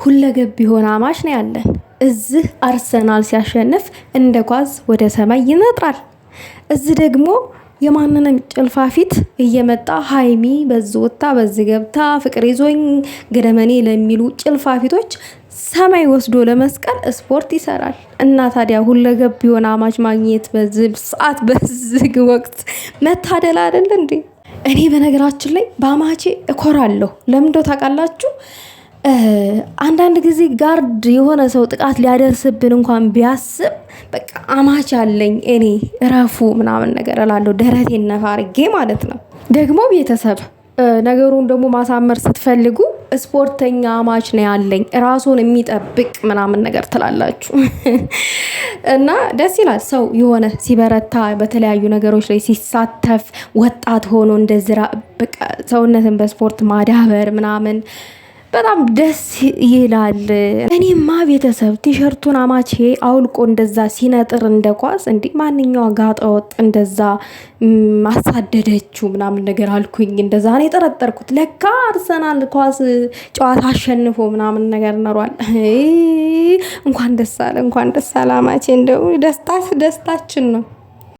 ሁለገብ የሆነ አማች ነው ያለን። እዚህ አርሰናል ሲያሸንፍ እንደ ጓዝ ወደ ሰማይ ይነጥራል። እዚህ ደግሞ የማንንም ጭልፋ ፊት እየመጣ ሀይሚ በዚህ ወጣ በዚህ ገብታ ፍቅር ይዞኝ ገደመኔ ለሚሉ ጭልፋ ፊቶች ሰማይ ወስዶ ለመስቀል ስፖርት ይሰራል። እና ታዲያ ሁለገብ የሆነ አማች ማግኘት በዚህ ሰዓት በዚህ ወቅት መታደል አይደል እንዴ? እኔ በነገራችን ላይ በአማቼ እኮራለሁ። ለምን ታውቃላችሁ? አንዳንድ ጊዜ ጋርድ የሆነ ሰው ጥቃት ሊያደርስብን እንኳን ቢያስብ በቃ አማች አለኝ እኔ እረፉ ምናምን ነገር እላለሁ። ደረቴን ነፋ አድርጌ ማለት ነው። ደግሞ ቤተሰብ ነገሩን ደግሞ ማሳመር ስትፈልጉ ስፖርተኛ አማች ነው ያለኝ ራሱን የሚጠብቅ ምናምን ነገር ትላላችሁ። እና ደስ ይላል ሰው የሆነ ሲበረታ በተለያዩ ነገሮች ላይ ሲሳተፍ ወጣት ሆኖ እንደዝራ በቃ ሰውነትን በስፖርት ማዳበር ምናምን በጣም ደስ ይላል። እኔማ ቤተሰብ ቲሸርቱን አማቼ አውልቆ እንደዛ ሲነጥር እንደ ኳስ እንዴ ማንኛው ጋጠወጥ እንደዛ አሳደደችው ምናምን ነገር አልኩኝ። እንደዛ ነው የጠረጠርኩት። ለካ አርሰናል ኳስ ጨዋታ አሸንፎ ምናምን ነገር ነሯል። እንኳን ደስ አለ አማቼ። እንደው ደስታችን ነው።